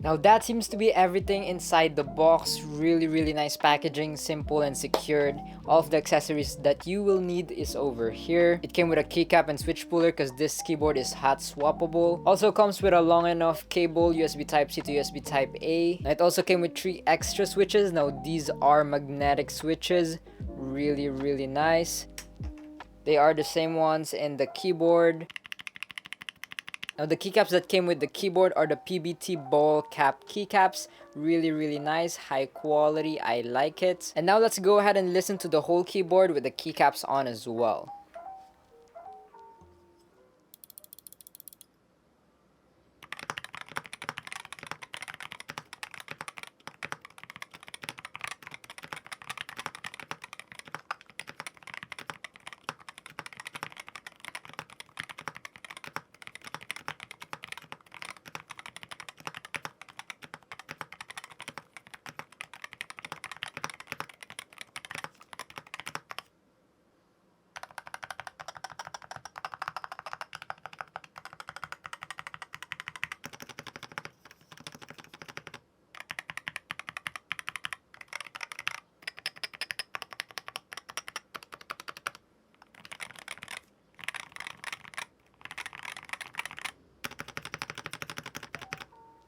Now that seems to be everything inside the box. Really nice packaging, simple and secured. All of the accessories that you will need is over here. It came with a keycap and switch puller because this keyboard is hot swappable. Also comes with a long enough cable, USB Type-C to USB Type-A. It also came with 3 extra switches. Now these are magnetic switches. Really nice. They are the same ones in the keyboard. Now the keycaps that came with the keyboard are the PBT ball cap keycaps. Really nice, high quality, I like it. And now let's go ahead and listen to the whole keyboard with the keycaps on as well.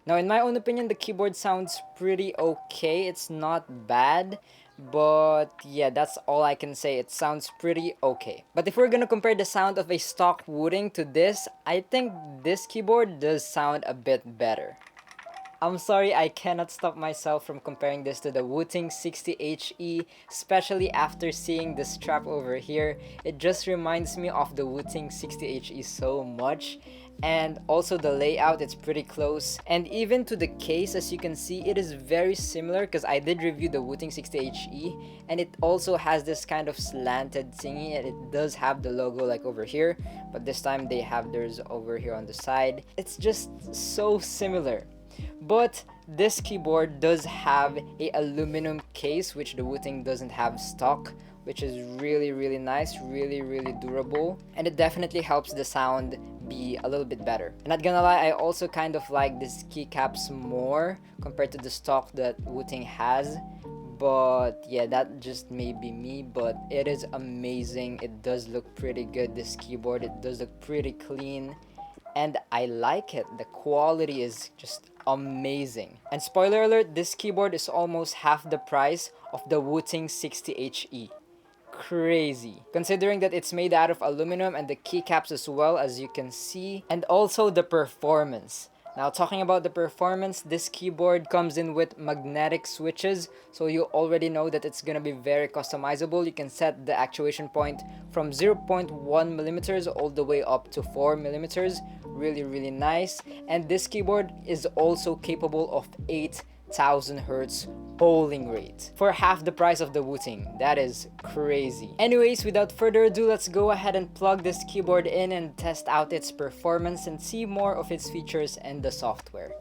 Now, in my own opinion, the keyboard sounds pretty okay. It's not bad, but yeah, that's all I can say. It sounds pretty okay. But if we're gonna compare the sound of a stock Wooting to this, I think this keyboard does sound a bit better. I'm sorry, I cannot stop myself from comparing this to the WOOTING 60HE, especially after seeing the strap over here. It just reminds me of the WOOTING 60HE so much. And also the layout, it's pretty close. And even to the case, as you can see, it is very similar because I did review the WOOTING 60HE and it also has this kind of slanted thingy, and it does have the logo like over here, but this time they have theirs over here on the side. It's just so similar. But this keyboard does have a aluminum case, which the WOOTING doesn't have stock, which is really nice, really durable, and it definitely helps the sound be a little bit better. And not gonna lie, I also kind of like this keycaps more compared to the stock that WOOTING has. But yeah, that just may be me, but it is amazing. It does look pretty good, this keyboard. It does look pretty clean, and I like it. The quality is just amazing. And spoiler alert, this keyboard is almost half the price of the WOOTING 60HE. Crazy, considering that it's made out of aluminum and the keycaps as well, as you can see, and also the performance. Now, talking about the performance, this keyboard comes in with magnetic switches, so you already know that it's gonna be very customizable. You can set the actuation point from 0.1 millimeters all the way up to 4 millimeters. Really nice. And this keyboard is also capable of 8,000 hertz polling rate for half the price of the WOOTING. That is crazy. Anyways, without further ado, let's go ahead and plug this keyboard in and test out its performance and see more of its features and the software.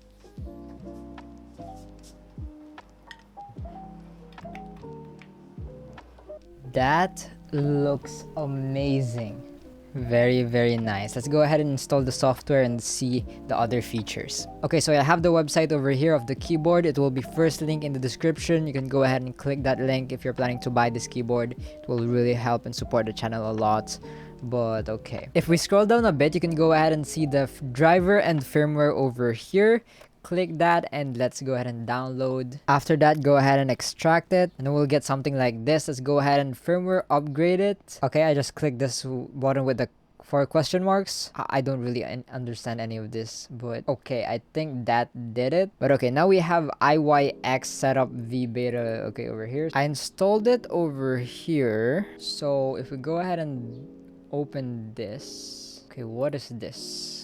That looks amazing. Very nice. Let's go ahead and install the software and see the other features. Okay, so I have the website over here of the keyboard. It will be first link in the description. You can go ahead and click that link if you're planning to buy this keyboard. It will really help and support the channel a lot. But okay, if we scroll down a bit, you can go ahead and see the driver and firmware over here. Click that and let's go ahead and download. After that, go ahead and extract it and we'll get something like this. Let's go ahead and firmware upgrade it. Okay, I just clicked this button with the 4 question marks. I don't really understand any of this, but okay, I think that did it. But okay, now we have IYX setup v beta. Okay, over here I installed it over here. So if we go ahead and open this, okay, what is this?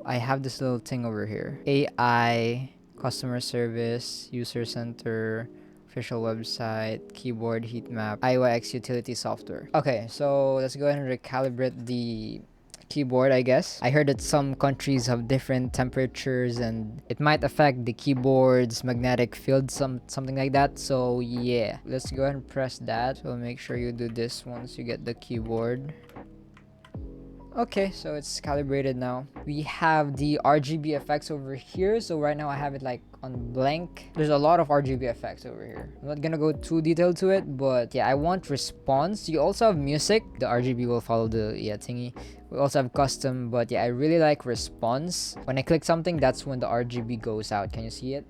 I have this little thing over here. AI, customer service, user center, official website, keyboard, heat map, IYX utility software. Okay, so let's go ahead and recalibrate the keyboard, I guess. I heard that some countries have different temperatures and it might affect the keyboard's magnetic field, something like that. So yeah, let's go ahead and press that. So make sure you do this once you get the keyboard. Okay, so it's calibrated now. We have the RGB effects over here. So right now I have it like on blank. There's a lot of RGB effects over here. I'm not gonna go too detailed to it, but yeah, I want response. You also have music. The RGB will follow the thingy. We also have custom, but yeah, I really like response. When I click something, that's when the RGB goes out. Can you see it?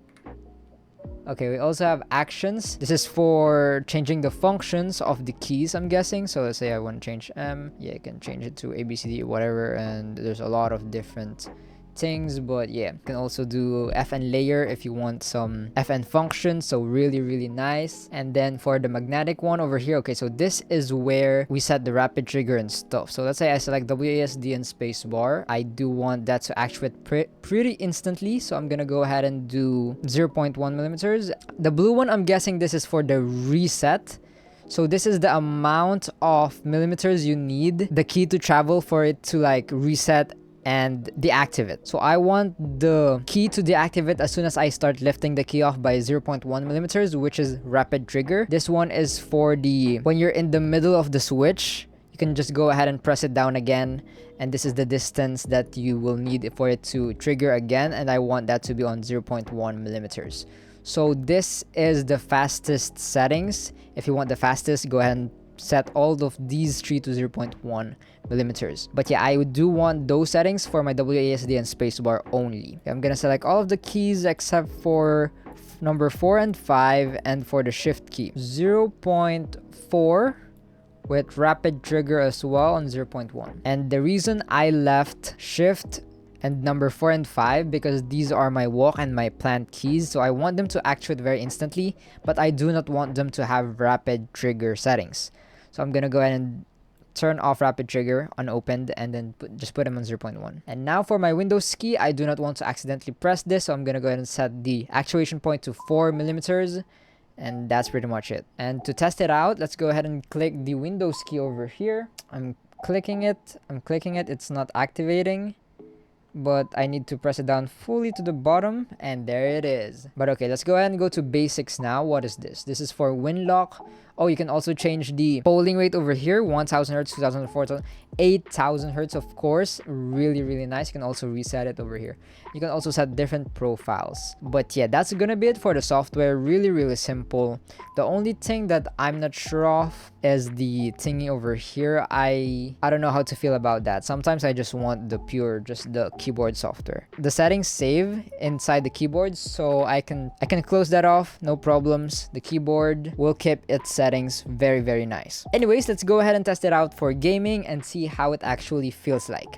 Okay, we also have actions. This is for changing the functions of the keys, I'm guessing. So let's say I want to change M. Yeah, I can change it to A, B, C, D, whatever. And there's a lot of different things, but yeah, you can also do FN layer if you want some FN functions, so really nice. And then for the magnetic one over here, okay, so this is where we set the rapid trigger and stuff. So let's say I select WASD and spacebar. I do want that to actuate pretty instantly, so I'm gonna go ahead and do 0.1 millimeters. The blue one, I'm guessing this is for the reset. So this is the amount of millimeters you need the key to travel for it to like reset and deactivate. So I want the key to deactivate as soon as I start lifting the key off by 0.1 millimeters, which is rapid trigger. This one is for the when you're in the middle of the switch, you can just go ahead and press it down again, and this is the distance that you will need for it to trigger again, and I want that to be on 0.1 millimeters. So this is the fastest settings. If you want the fastest, go ahead and set all of these 3 to 0.1 millimeters. But yeah, I do want those settings for my WASD and spacebar only. I'm gonna select all of the keys except for number 4 and 5, and for the shift key 0.4 with rapid trigger as well on 0.1. And the reason I left shift and number 4 and 5 because these are my walk and my plant keys, so I want them to actuate very instantly, but I do not want them to have rapid trigger settings. So I'm gonna go ahead and turn off rapid trigger unopened, and then just put them on 0.1. And now for my Windows key, I do not want to accidentally press this, so I'm gonna go ahead and set the actuation point to 4 millimeters, and that's pretty much it. And to test it out, let's go ahead and click the Windows key over here. I'm clicking it, it's not activating, but I need to press it down fully to the bottom, and there it is. But okay, let's go ahead and go to basics now. What is this? This is for Winlock. Oh, you can also change the polling rate over here, 1000 hertz, 2000, 4000, 8000 hertz, of course. Really nice. You can also reset it over here. You can also set different profiles. But yeah, that's gonna be it for the software. Really simple. The only thing that I'm not sure of is the thingy over here. I don't know how to feel about that. Sometimes I just want just the keyboard software. The settings save inside the keyboard, so I can close that off, no problems. The keyboard will keep its settings very nice. Anyways, let's go ahead and test it out for gaming and see how it actually feels like.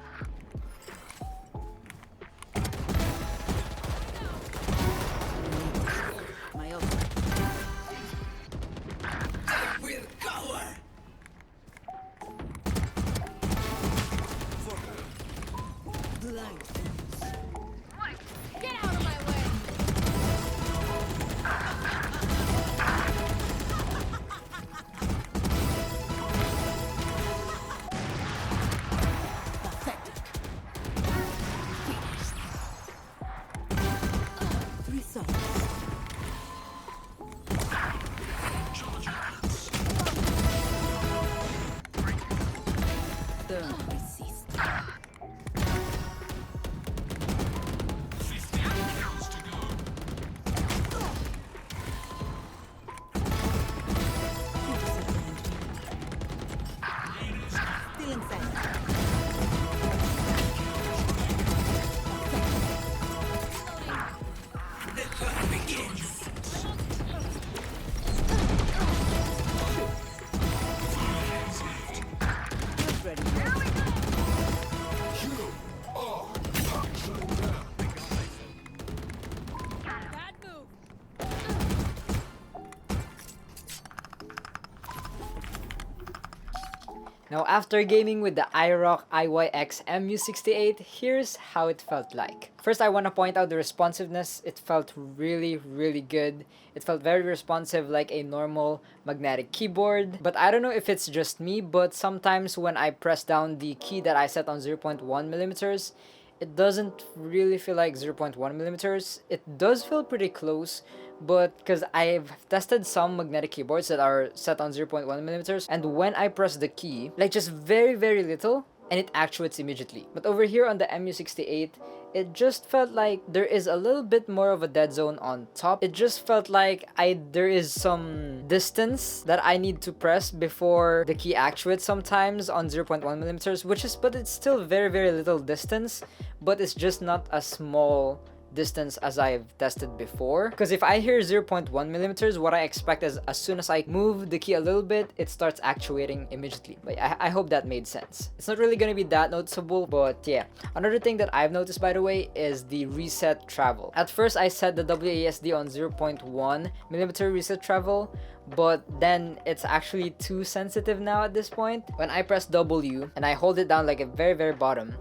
Now, after gaming with the IROK IYX MU68, here's how it felt like. First, I want to point out the responsiveness. It felt really good. It felt very responsive, like a normal magnetic keyboard. But I don't know if it's just me, but sometimes when I press down the key that I set on 0.1 millimeters, it doesn't really feel like 0.1 millimeters. It does feel pretty close, but because I've tested some magnetic keyboards that are set on 0.1 millimeters, and when I press the key, like just very little, and it actuates immediately. But over here on the MU68, it just felt like there is a little bit more of a dead zone on top. It just felt like there is some distance that I need to press before the key actuates sometimes on 0.1 millimeters, but it's still very, very little distance, but it's just not a small distance as I've tested before. Because if I hear 0.1 millimeters, what I expect is as soon as I move the key a little bit, it starts actuating immediately. But I hope that made sense. It's not really gonna be that noticeable, but yeah. Another thing that I've noticed, by the way, is the reset travel. At first, I set the WASD on 0.1 millimeter reset travel, but then it's actually too sensitive now at this point. When I press W and I hold it down like a very, very bottom,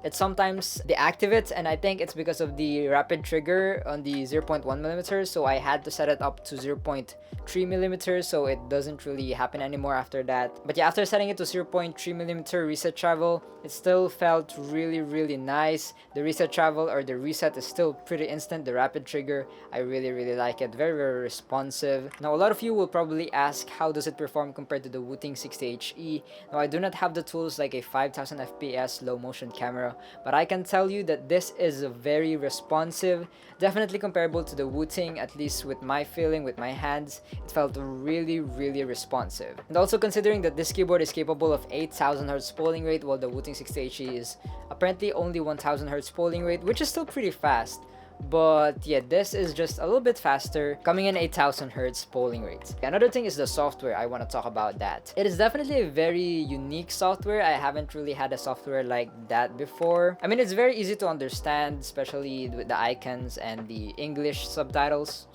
it sometimes deactivates, and I think it's because of the rapid trigger on the 0.1 millimeters, so I had to set it up to 0.3 millimeters so it doesn't really happen anymore after that. But yeah, after setting it to 0.3 millimeter reset travel, it still felt really, really nice. The reset travel, or the reset, is still pretty instant. The rapid trigger, I really, really like it. Very, very responsive. Now, a lot of you will probably ask, how does it perform compared to the WOOTING 60HE? Now, I do not have the tools like a 5000 FPS low motion camera, but I can tell you that this is very responsive, definitely comparable to the WOOTING, at least with my feeling, with my hands. It felt really, really responsive. And also considering that this keyboard is capable of 8000 Hz polling rate, while the WOOTING 60HE is apparently only 1000 Hz polling rate, which is still pretty fast. But yeah, this is just a little bit faster, coming in 8000 Hz polling rates. Another thing is the software. I want to talk about that. It is definitely a very unique software. I haven't really had a software like that before. I mean, it's very easy to understand, especially with the icons and the English subtitles,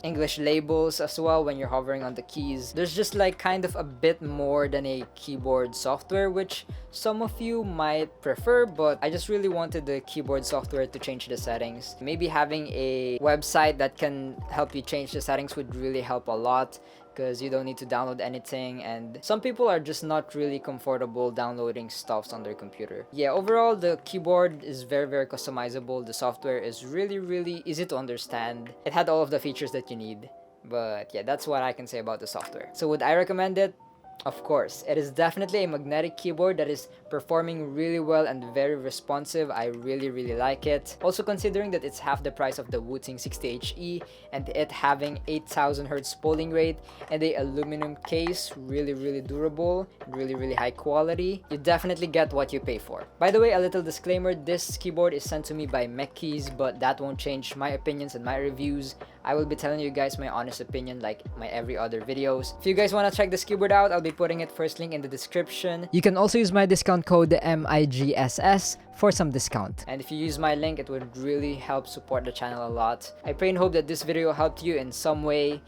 English labels as well when you're hovering on the keys. There's just like kind of a bit more than a keyboard software, which some of you might prefer, but I just really wanted the keyboard software to change the settings. Maybe having a website that can help you change the settings would really help a lot, because you don't need to download anything, and some people are just not really comfortable downloading stuffs on their computer. Yeah, overall the keyboard is very, very customizable. The software is really, really easy to understand. It had all of the features that you need. But yeah, that's what I can say about the software. So would I recommend it? Of course, it is definitely a magnetic keyboard that is performing really well and very responsive. I really, really like it. Also considering that it's half the price of the WOOTING 60HE, and it having 8000 Hz polling rate and a aluminum case, really, really durable, really, really high quality, you definitely get what you pay for. By the way, a little disclaimer, this keyboard is sent to me by Mechkeys, but that won't change my opinions and my reviews. I will be telling you guys my honest opinion like my every other videos. If you guys want to check this keyboard out, I'll be putting it first link in the description. You can also use my discount code MIGSS for some discount. And if you use my link, it would really help support the channel a lot. I pray and hope that this video helped you in some way.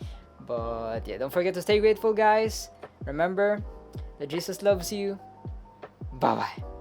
But yeah, don't forget to stay grateful, guys. Remember that Jesus loves you. Bye-bye.